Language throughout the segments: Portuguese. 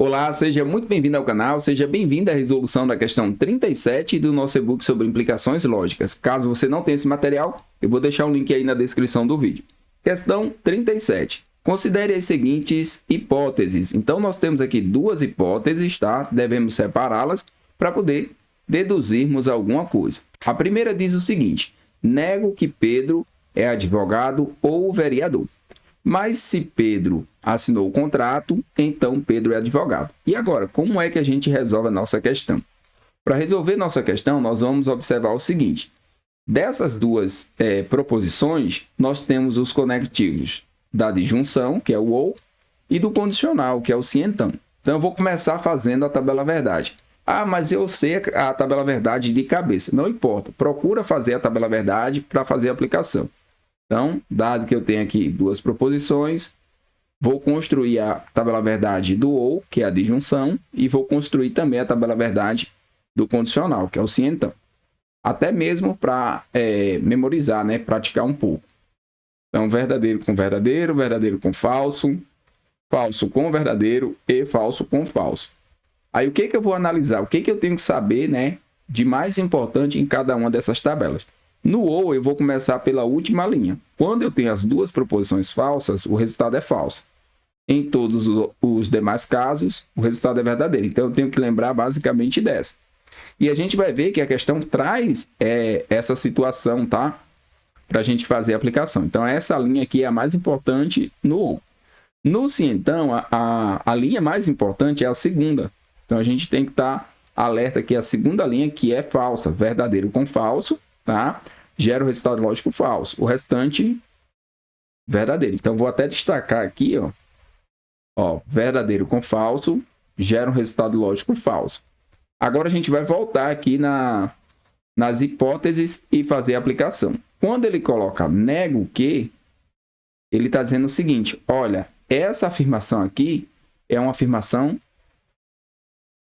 Olá, seja muito bem-vindo ao canal, seja bem-vindo à resolução da questão 37 do nosso e-book sobre implicações lógicas. Caso você não tenha esse material, eu vou deixar um link aí na descrição do vídeo. Questão 37. Considere as seguintes hipóteses. Então, nós temos aqui duas hipóteses, tá? Devemos separá-las para poder deduzirmos alguma coisa. A primeira diz o seguinte: nego que Pedro é advogado ou vereador. Mas se Pedro assinou o contrato, então Pedro é advogado. E agora, como é que a gente resolve a nossa questão? Para resolver nossa questão, nós vamos observar o seguinte. Dessas duas proposições, nós temos os conectivos da disjunção, que é o ou, e do condicional, que é o se então. Então, eu vou começar fazendo a tabela verdade. Ah, mas eu sei a tabela verdade de cabeça. Não importa. Procura fazer a tabela verdade para fazer a aplicação. Então, dado que eu tenho aqui duas proposições, vou construir a tabela verdade do ou, que é a disjunção, e vou construir também a tabela verdade do condicional, que é o se então. Até mesmo para memorizar, né? Praticar um pouco. Então, verdadeiro com falso, falso com verdadeiro e falso com falso. Aí, o que eu vou analisar? O que eu tenho que saber, né, de mais importante em cada uma dessas tabelas? No ou, eu vou começar pela última linha. Quando eu tenho as duas proposições falsas, o resultado é falso. Em todos os demais casos, o resultado é verdadeiro. Então, eu tenho que lembrar basicamente dessa. E a gente vai ver que a questão traz essa situação, tá? Para a gente fazer a aplicação. Então, essa linha aqui é a mais importante no ou. No se então, a linha mais importante é a segunda. Então, a gente tem que estar alerta que a segunda linha, que é falsa, verdadeiro com falso, tá? Gera o resultado lógico falso. O restante, verdadeiro. Então, vou até destacar aqui, ó, verdadeiro com falso, gera um resultado lógico falso. Agora, a gente vai voltar aqui nas hipóteses e fazer a aplicação. Quando ele coloca nego que, ele está dizendo o seguinte: olha, essa afirmação aqui é uma afirmação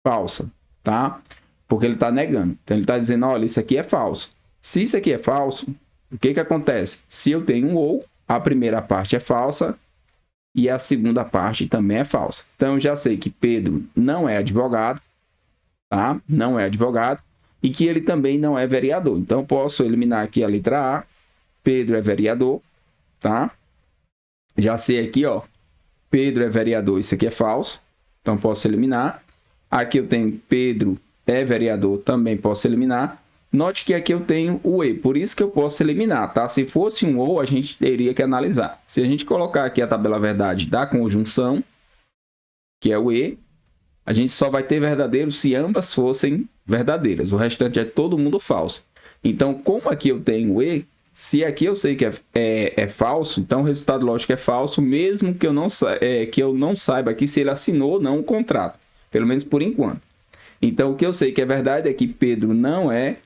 falsa, tá? Porque ele está negando. Então, ele está dizendo, olha, isso aqui é falso. Se isso aqui é falso, o que acontece? Se eu tenho um ou, a primeira parte é falsa e a segunda parte também é falsa. Então, eu já sei que Pedro não é advogado, tá? Não é advogado. E que ele também não é vereador. Então, eu posso eliminar aqui a letra A. Pedro é vereador, tá? Já sei aqui, ó. Pedro é vereador, isso aqui é falso. Então, posso eliminar. Aqui eu tenho Pedro é vereador, também posso eliminar. Note que aqui eu tenho o e, por isso que eu posso eliminar, tá? Se fosse um ou, a gente teria que analisar. Se a gente colocar aqui a tabela verdade da conjunção, que é o e, a gente só vai ter verdadeiro se ambas fossem verdadeiras. O restante é todo mundo falso. Então, como aqui eu tenho o e, se aqui eu sei que é falso, então o resultado lógico é falso, mesmo que eu não saiba aqui se ele assinou ou não o contrato. Pelo menos por enquanto. Então, o que eu sei que é verdade é que Pedro não é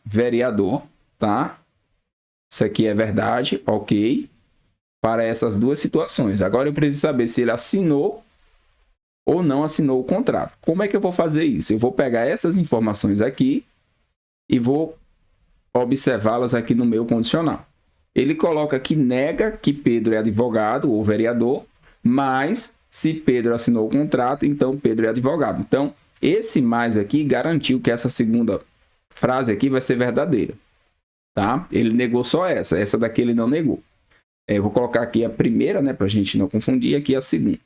vereador, tá? Isso aqui é verdade, ok. Para essas duas situações. Agora eu preciso saber se ele assinou ou não assinou o contrato. Como é que eu vou fazer isso? Eu vou pegar essas informações aqui e vou observá-las aqui no meu condicional. Ele coloca que nega que Pedro é advogado ou vereador, mas se Pedro assinou o contrato, então Pedro é advogado. Então, esse mais aqui garantiu que essa segunda frase aqui vai ser verdadeira, tá? Ele negou só essa daqui ele não negou. Eu vou colocar aqui a primeira, né, para a gente não confundir, aqui a segunda.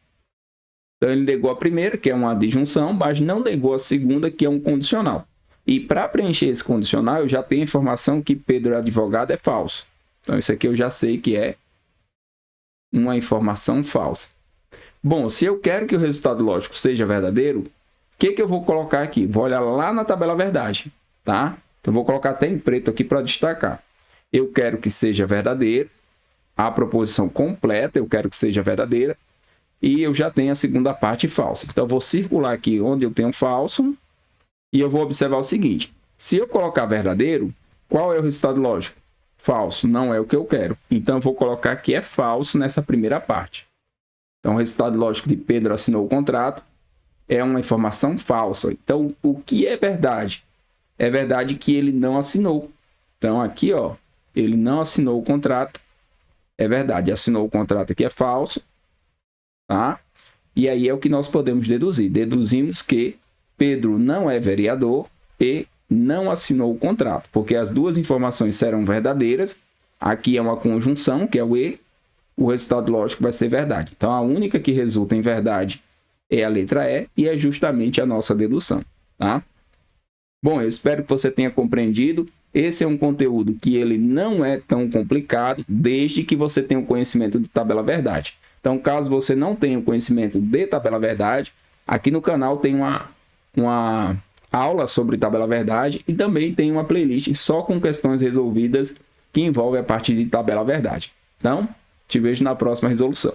Então, ele negou a primeira, que é uma disjunção, mas não negou a segunda, que é um condicional. E para preencher esse condicional, eu já tenho a informação que Pedro é advogado é falso. Então, isso aqui eu já sei que é uma informação falsa. Bom, se eu quero que o resultado lógico seja verdadeiro, o que eu vou colocar aqui? Vou olhar lá na tabela verdade, tá? Então, vou colocar até em preto aqui para destacar. Eu quero que seja verdadeiro, a proposição completa, eu quero que seja verdadeira, e eu já tenho a segunda parte falsa. Então, eu vou circular aqui onde eu tenho falso, e eu vou observar o seguinte: se eu colocar verdadeiro, qual é o resultado lógico? Falso, não é o que eu quero. Então, eu vou colocar que é falso nessa primeira parte. Então, o resultado lógico de Pedro assinou o contrato é uma informação falsa. Então, o que é verdade? É verdade que ele não assinou. Então, aqui, ó, ele não assinou o contrato. É verdade, assinou o contrato aqui é falso, tá? E aí é o que nós podemos deduzir. Deduzimos que Pedro não é vereador e não assinou o contrato, porque as duas informações serão verdadeiras. Aqui é uma conjunção, que é o e, o resultado lógico vai ser verdade. Então, a única que resulta em verdade é a letra E, e é justamente a nossa dedução, tá? Bom, eu espero que você tenha compreendido. Esse é um conteúdo que ele não é tão complicado, desde que você tenha o conhecimento de tabela verdade. Então, caso você não tenha o conhecimento de tabela verdade, aqui no canal tem uma aula sobre tabela verdade e também tem uma playlist só com questões resolvidas que envolve a parte de tabela verdade. Então, te vejo na próxima resolução.